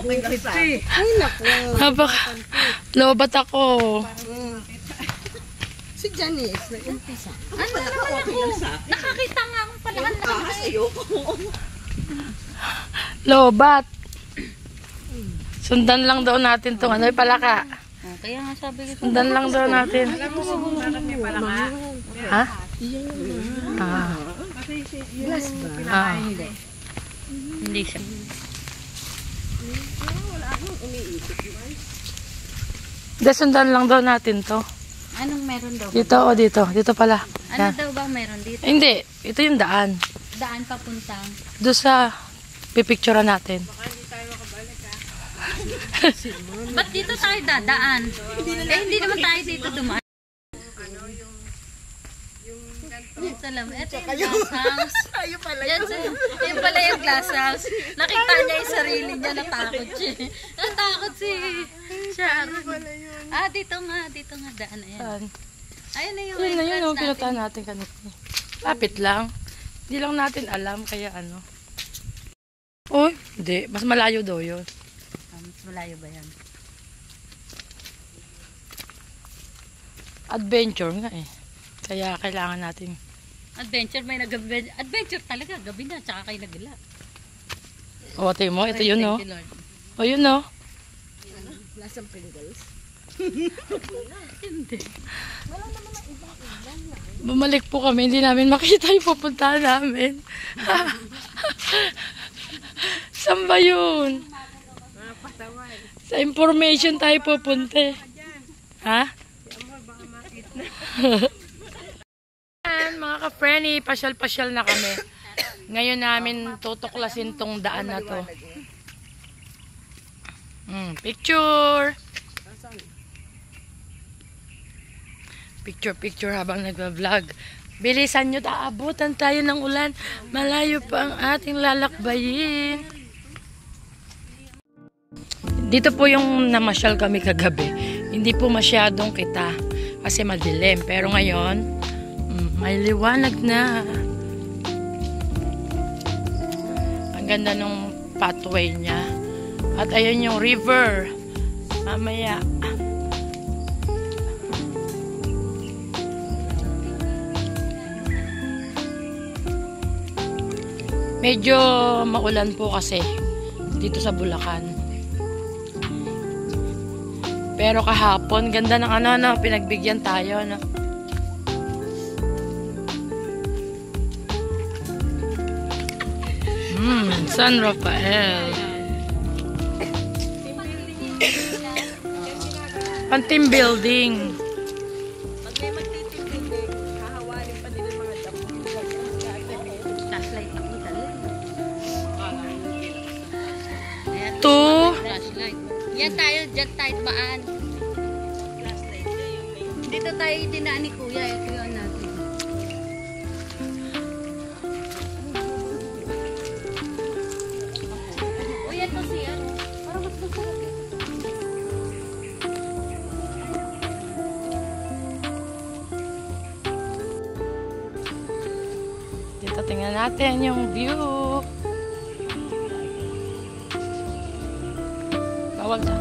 okay lang sa akin. Ay, naku. Lobat ako. Si Janice, nag-umpisa. Ano naman okay lang sa akin. Nakakita nga akong palakan na. Ahas, ayoko. Lobat. Sundan lang daw natin itong ano, palaka. Kaya nga sabi ko. Sundan lang daw natin. Ha? Ah. Glass ba? Ah. Hindi siya. Sundan lang daw natin to. Anong meron daw? Dito o dito. Dito pala. Ano daw bang meron dito? Hindi. Ito yung daan. Daan papuntang. Doon sa pipicturean natin. Ba't dito tayo dadaan? Hindi naman tayo dito dumaan. Ito lang. Ito yung glass house. Ayun pala Yan, yun pala yung glass house. Nakita niya yung sarili niya. Natakot siya. Natakot si Sharon. Dito nga daan. Ayan. Saan? Ayun na yung Yun na yun. entrance natin. Pinutaan natin kanito. Lapit lang. Hindi lang natin alam. Kaya ano. Uy, hindi. Mas malayo daw yun. Mas malayo ba yan? Adventure nga eh. Kaya kailangan natin. Adventure, may adventure talaga. Gabi na, tsaka kayo nagla. O, tingin mo. Ito yun, no? Thank you, Lord. O, yun, no? Lasang Pringles. Hindi. Bumalik po kami. Hindi namin makita yung pupuntahan namin. Saan ba yun? Sa information tayo pupunte. Ha? Mga ka-frenny, pasyal-pasyal na kami. Ngayon namin tutuklasin tong daan na to. Picture! Picture habang nagva-vlog. Bilisan nyo, aabutan tayo ng ulan. Malayo pa ang ating lalakbayin. Dito po yung namasyal kami kagabi. Hindi po masyadong kita kasi madilim. Pero ngayon, may liwanag na. Ang ganda ng pathway niya. At ayun yung river. Mamaya. Medyo maulan po kasi dito sa Bulacan. Pero kahapon, ganda ng ano, pinagbigyan tayo, no? San Rafael. Pan-team building. Pag may magtitipid, hahawalin pa din ang mga damo. Flashlight ako dali. Ayan, To flashlight. Yan tayo, dyan tayo dumaan. Dito tayo dinaan ni Kuya. Ito yun natin. O yan to siya. Parang mas masarap eh. dito tingnan natin yung view. Bawal na.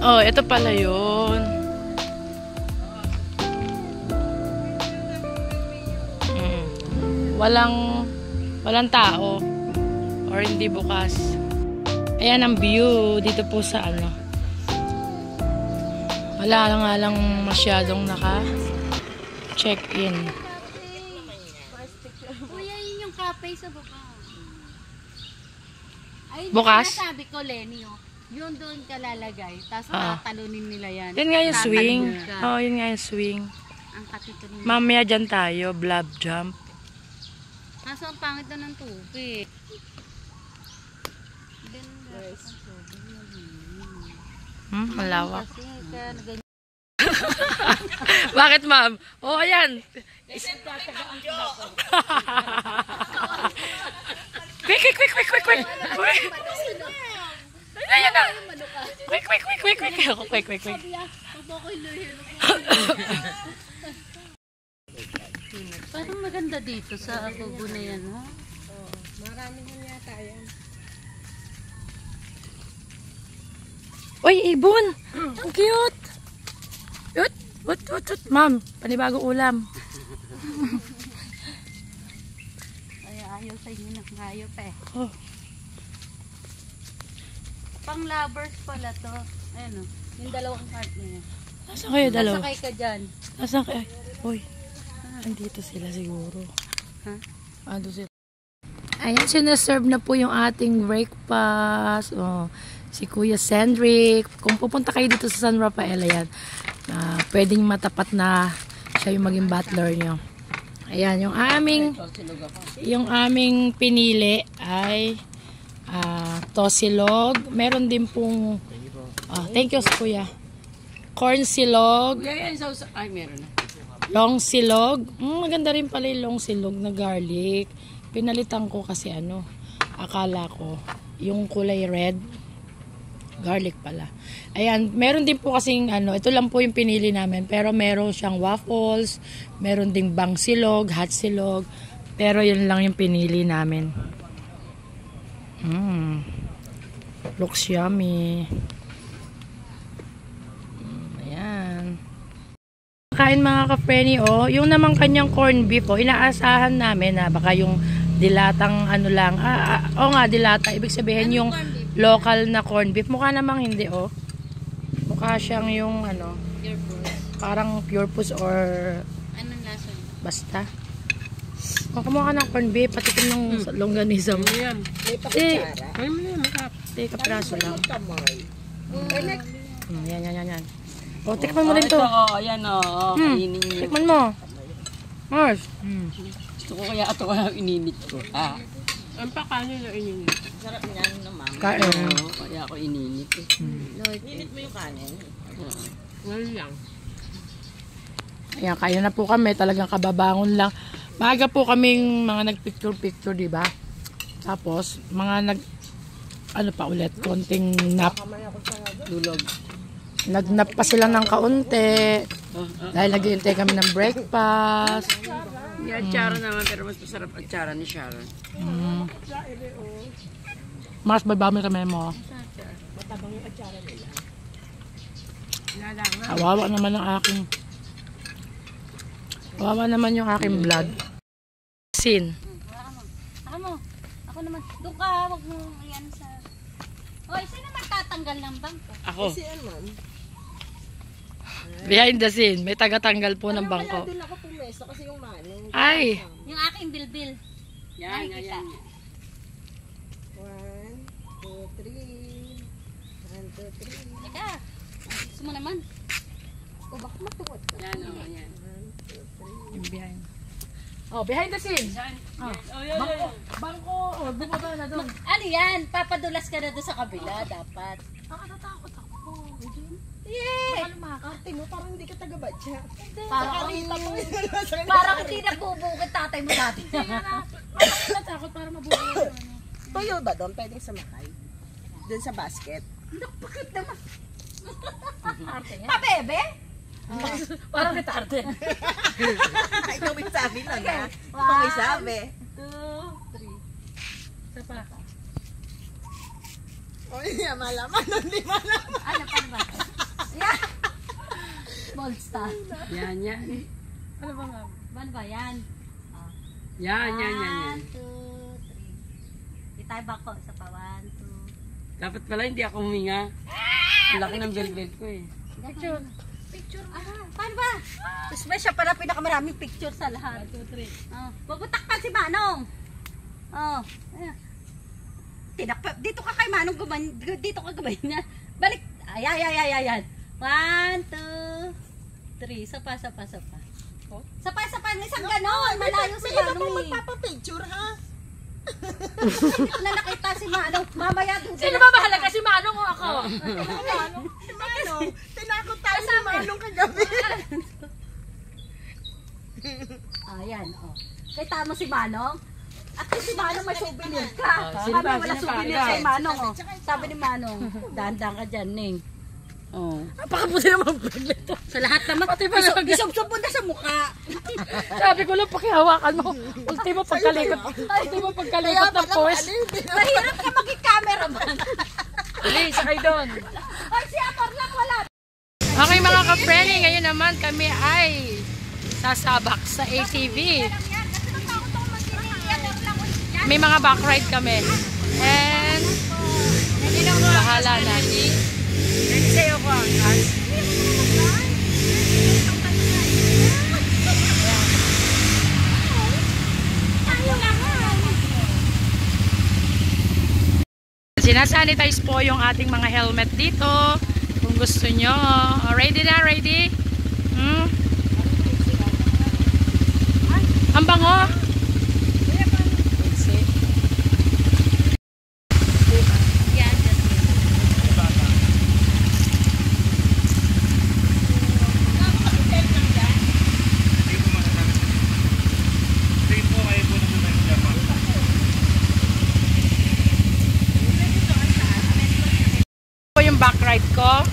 Oh, ito pala yun. Walang tao or hindi bukas. Ayan ang view dito po sa ano. Wala nga lang masyadong naka-check-in. Kuya, yun yung cafe sa baba. Ay, Bukas? sabi ko, Lenny, oh. Yun doon ka lalagay. Tapos talunin nila yan. Yun nga yung swing. Tatalon ka. Oh, yun nga yung swing. Ang katito nila. Mamaya dyan tayo, blob jump. Kaso ang pangit na ng tubig. Malawak. Kasi kaya Bakit, ma'am? Oh, ayan. Quick, quick, quick, quick, quick, quick. Ayan na. Quick, quick, quick, quick, quick. Quick, quick, quick. Parang maganda dito sa kubo na yan, ha? Marami na yata yan. Uy, ibon! Ang cute! Ut! Ut! Ut! Ut! Ma'am, panibago ulam. Ay, ayaw sa inyo ng hayop eh. Oh. Pang lovers pala to. Ayan o. Yung dalawang part niya. Nasaan kayo dalawa? Nasakay ka dyan. Nasaan kayo? Uy, andito sila siguro. Ha? Ando sila. Ayan, sinaserve na po yung ating breakfast. Oh, si Kuya Cendric. Kung pupunta kayo dito sa San Rafael, ayan, pwedeng matapat na siya yung maging butler nyo. Ayan, yung aming pinili ay tosilog. Meron din pong thank you, Kuya. Corn silog. Ay, meron na. Long silog. Maganda rin pala yung long silog na garlic. Pinalitan ko kasi akala ko yung kulay red. Garlic pala. Ayan, meron din po kasing ito lang po yung pinili namin. Pero meron siyang waffles, meron ding bang silog, hot silog. Pero yun lang yung pinili namin. Looks yummy. Ayan. Kain mga ka-Frenny, yung naman kanyang corn beef, inaasahan namin na baka yung dilatang lang, dilata, ibig sabihin yung local na corn beef, mukha namang hindi, mukha siyang yung parang pure puss or Anong lasa? basta kumuha ka ng corn beef, patikin ng longganism. Ayan. May pakitsara. Ay, may Kapraso lang. kamay. Yan. Tikman mo rin to. Ayan kainin niyo. Tikman mo. Mars. Gusto ko kaya ito kaya ininit ko. Ang pakanin na ininit. Sarap niya naman. Kain. Kaya ako ininit. Ininit mo yung kanin? Ngayon lang. Ayan, kaya na po kami. Talagang kababangon lang. Maaga po kaming mga nagpicture-picture, di ba? Tapos, mga konting nap. Dulog. Nagnap pa sila ng kaunti. Dahil nag-iintay kami ng breakfast. May atsara naman, pero mas masarap atsara ni Sharon. Mas babami kami mo. Kawawa naman yung aking blood. Sin. Ako naman. Doon ka, wag mo yan sa... Hoy, sino magtatanggal ng bangko? Ako. Behind the scene, may taga-tanggal po ng bangko. Wala din ako pumesa kasi yung manong. Ay! Yung aking bilbil. Yan. 1, 1, 2, 3. 1, 2, 3. Teka, gusto mo naman. O baka matuwad ka. Yan. Yung behind. Behind the scene. Bangko. Bumaba na doon. Ano yan? Papadulas ka na doon sa kabila, dapat. Nakatatakot ako. Yeah! Arte mo, parang hindi ka taga-badya. Parang hindi nagbubukit tatay mo dati. Nakatatakot para mabuhay. Tuyo ba doon? Pwedeng sumakay? Doon sa basket? Bakit naman? Arte niya. Pabebe? Parang retarded. Ikaw may sabi lang ha? Wow. Ikaw may sabi. 2, 3. Isa pa. O hindi malaman, hindi malaman. Ano pa ba? Yan! Small star. Yan. Ano ba nga? Ano ba yan? Yan. 1, 2, 3. Di tayo bako. Isa pa. 1, 2. Dapat pala hindi ako huminga. Ang laki ng bel-bel ko eh. Picture. Paano ba? Special pala pinakamaraming picture sa lahat. 1, 2, 3. Mabutakpan si Manong. Dito ka kay Manong dito ka gabay niya. Balik. Ayan. 1, 2, 3. Sapa. Sapa. Isang ganon. Malayo si Manong eh. Magpapapicture ha? Na nakita si Manong. Mamaya doon. Sino ba mahalaga? Si Manong o ako? Manong, tinakot tayo sa Manong kagabi. Kita mo si Manong? At si Manong may souvenir ka. sino Kami ba? wala Sino ba? souvenir Ikaw. kay Manong. Oh. Sabi ni Manong, dahan-dahan ka dyan, Ning. Oh. Napakaputi naman baglet. Sa lahat naman, isog-isog na sa mukha. Sabi ko lang, pakihawakan mo. Ultimo pagkalikot. Ultimo pagkalikot ng post. Mahirap ka maging cameraman. Hindi, sakay doon. Ay, si Amor lang wala. Okay mga ka-friendly, ngayon naman kami ay sasabak sa ATV. May mga back ride kami. And bahala na. Ready sa'yo ko ang as. Sinasanitize po yung ating mga helmet dito. Kung gusto nyo. Oh, ready na? Ready? Ang bango. Yung back ride ko,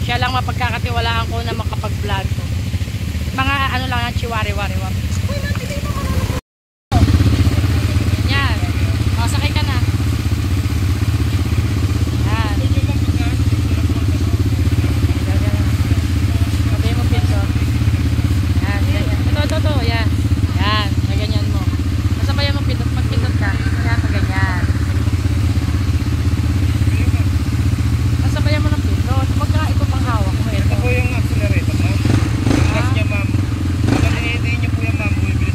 siya lang mapagkakatiwalaan ko na makapag-vlog. Mga ano lang ang chiwari-wari. Yan. O, sakay ka na. Yan. Sabi mo pinto. Yan, ganyan. Ito. Yan. Yan. Naganyan mo. Masabayan mo pinto. Magpindot ka. Yan, maganyan. Sabayan mo ng pindot. Magka ito pang hawak mo. Ito po yung accelerator, ma'am. Ang gas niya, ma'am. Pag hindi niyo po yan, ma'am, bumibilis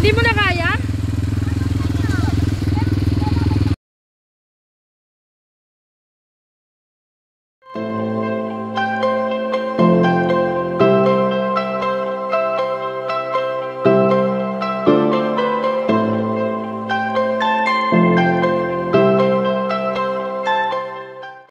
Hindi mo na kaya.